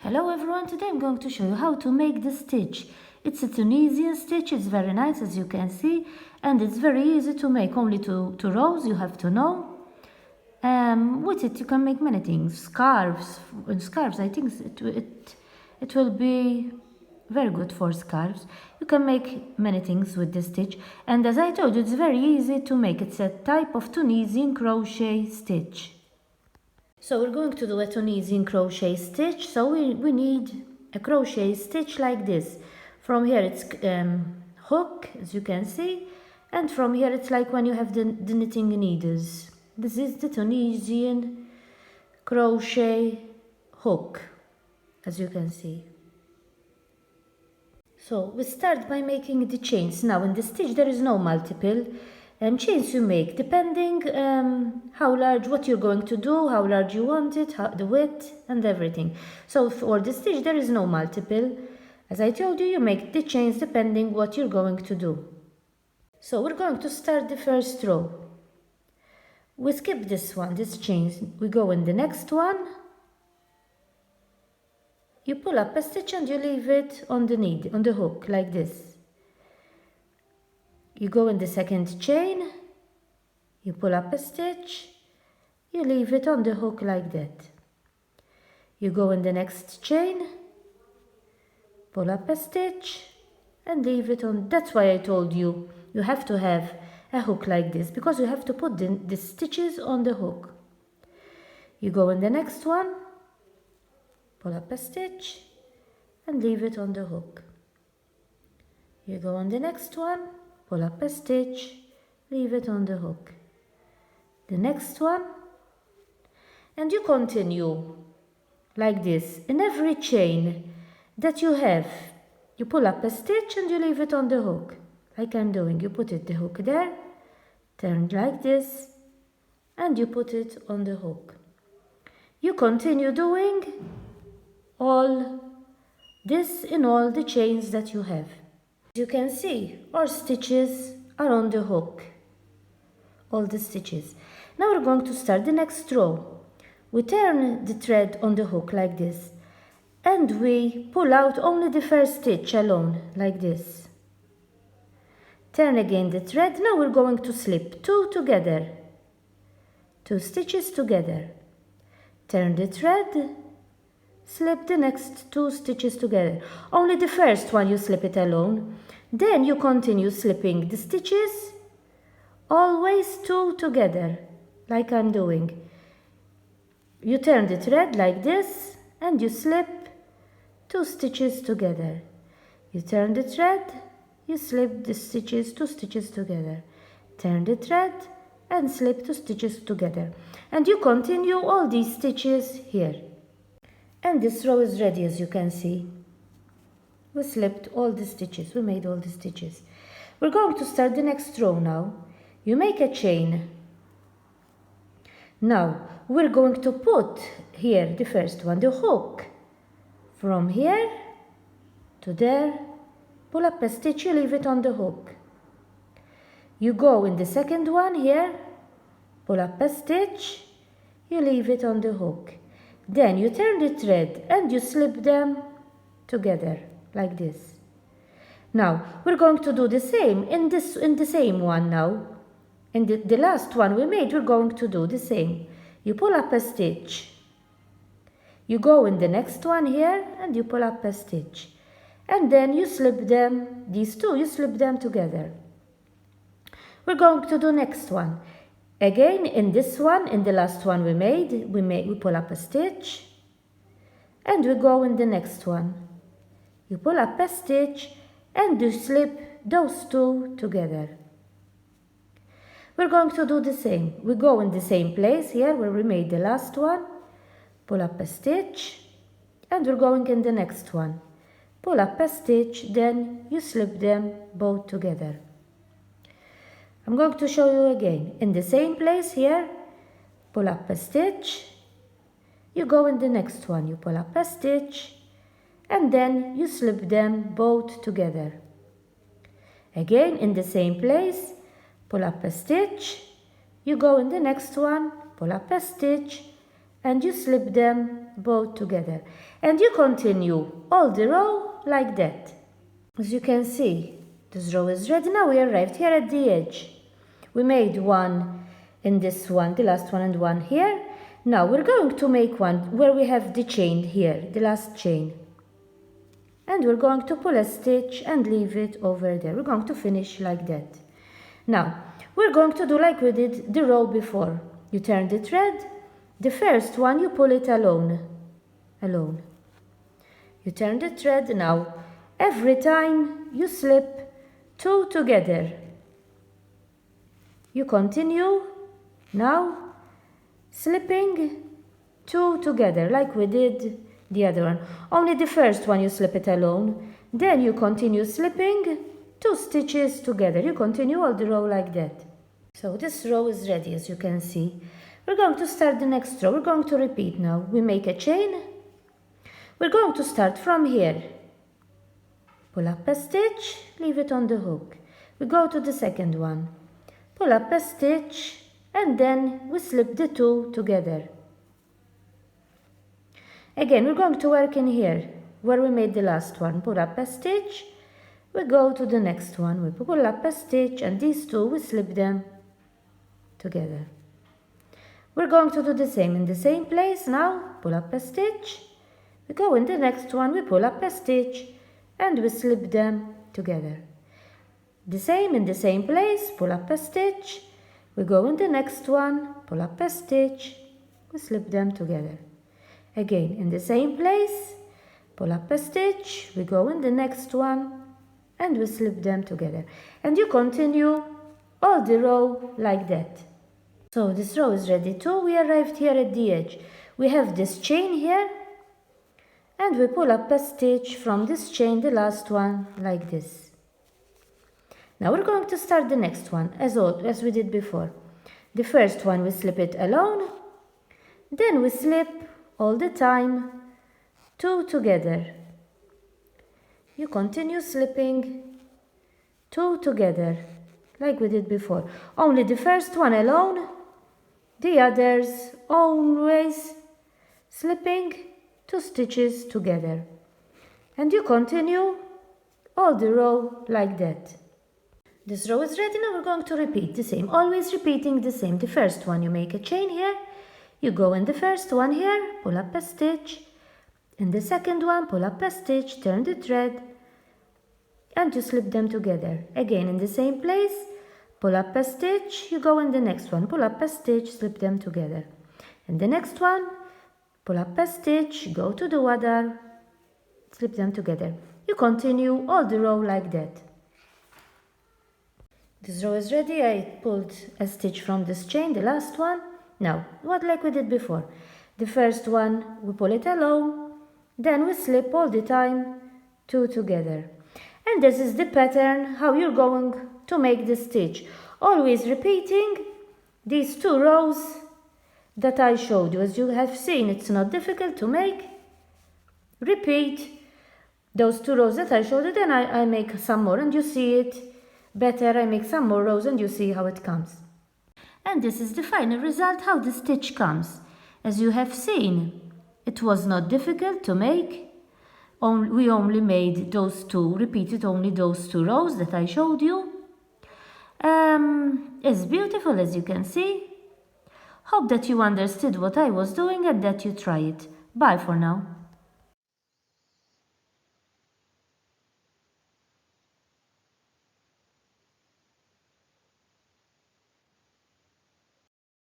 Hello everyone, today I'm going to show you how to make the stitch. It's a Tunisian stitch, it's very nice as you can see, and it's very easy to make, only two rows you have to know. With it you can make many things, scarves I think it will be very good for scarves. You can make many things with this stitch, and as I told you, it's very easy to make. It's a type of Tunisian crochet stitch. So we're going to do a Tunisian crochet stitch. So we need a crochet stitch like this. From here it's hook, as you can see, and from here it's like when you have the knitting needles. This is the Tunisian crochet hook, as you can see. So we start by making the chains. Now in the stitch there is no multiple chains you make, depending how large, what you're going to do, how large you want it, the width and everything. So for the stitch there is no multiple. As I told you, you make the chains depending what you're going to do. So we're going to start the first row. We skip this one, this chain. We go in the next one. You pull up a stitch and you leave it on the hook like this. You go in the second chain, you pull up a stitch, you leave it on the hook like that. You go in the next chain, pull up a stitch and leave it on. That's why I told you, you have to have a hook like this, because you have to put the stitches on the hook. You go in the next one, pull up a stitch and leave it on the hook. You go on the next one, pull up a stitch, leave it on the hook. The next one, and you continue like this. In every chain that you have, you pull up a stitch and you leave it on the hook, like I'm doing. You put the hook there, turn like this, and you put it on the hook. You continue doing all this in all the chains that you have. You can see our stitches are on the hook, all the stitches. Now we're going to start the next row. We turn the thread on the hook like this, and we pull out only the first stitch alone, like this. Turn again the thread. Now we're going to slip two together, two stitches together. Turn the thread, slip the next two stitches together. Only the first one you slip it alone. Then you continue slipping the stitches, always two together, like I'm doing. You turn the thread like this and you slip two stitches together. You turn the thread, you slip the stitches, two stitches together. Turn the thread and slip two stitches together. And you continue all these stitches here. And this row is ready, as you can see. We slipped all the stitches, we made all the stitches. We're going to start the next row now. You make a chain. Now, we're going to put here, the first one, the hook. From here to there, pull up a stitch, you leave it on the hook. You go in the second one here, pull up a stitch, you leave it on the hook. Then you turn the thread and you slip them together like this. Now we're going to do the same in the same one now. In the last one we made, we're going to do the same. You pull up a stitch. You go in the next one here and you pull up a stitch. And then you slip them, these two, you slip them together. We're going to do next one. Again, in this one, in the last one we pull up a stitch, and we go in the next one. You pull up a stitch, and you slip those two together. We're going to do the same. We go in the same place here where we made the last one, pull up a stitch, and we're going in the next one. Pull up a stitch, then you slip them both together. I'm going to show you again. In the same place here, pull up a stitch, you go in the next one, you pull up a stitch, and then you slip them both together. Again, in the same place, pull up a stitch, you go in the next one, pull up a stitch, and you slip them both together. And you continue all the row like that. As you can see, this row is ready. Now we arrived here at the edge. We made one in this one, the last one, and one here. Now we're going to make one where we have the chain here, the last chain. And we're going to pull a stitch and leave it over there. We're going to finish like that. Now, we're going to do like we did the row before. You turn the thread. The first one, you pull it alone. You turn the thread. Now, every time you slip 2 together. You continue. Now, slipping 2 together like we did the other one. Only the first one you slip it alone. Then you continue slipping 2 stitches together. You continue all the row like that. So this row is ready, as you can see. We're going to start the next row. We're going to repeat now. We make a chain. We're going to start from here. Pull up a stitch, leave it on the hook. We go to the second one. Pull up a stitch, and then we slip the 2 together. Again, we're going to work in here, where we made the last one. Pull up a stitch, we go to the next one. We pull up a stitch, and these 2, we slip them together. We're going to do the same in the same place now. Pull up a stitch, we go in the next one, we pull up a stitch, and we slip them together. The same in the same place, pull up a stitch, we go in the next one, pull up a stitch, we slip them together. Again, in the same place, pull up a stitch, we go in the next one, and we slip them together. And you continue all the row like that. So this row is ready too. We arrived here at the edge. We have this chain here, and we pull up a stitch from this chain, the last one, like this. Now we're going to start the next one, as we did before. The first one, we slip it alone, then we slip all the time 2 together. You continue slipping 2 together, like we did before. Only the first one alone, the others always slipping 2 stitches together. And you continue all the row like that. This row is ready. Now we're going to repeat the same, always repeating the same. The first one, you make a chain here, you go in the first one here, pull up a stitch, in the second one, pull up a stitch, turn the thread, and you slip them together. Again, in the same place, pull up a stitch, you go in the next one, pull up a stitch, slip them together. In the next one, pull up a stitch, go to the other, slip them together. You continue all the row like that. This row is ready. I pulled a stitch from this chain, the last one. Now, what like we did before. The first one, we pull it alone, then we slip all the time 2 together. And this is the pattern how you're going to make the stitch. Always repeating these 2 rows that I showed you. As you have seen, it's not difficult to make. Repeat those 2 rows that I showed you, then I make some more and you see it better. I make some more rows and you see how it comes. And this is the final result, how the stitch comes. As you have seen, it was not difficult to make. We only made those 2, repeated only those 2 rows that I showed you. It's beautiful, as you can see. Hope that you understood what I was doing and that you try it. Bye for now.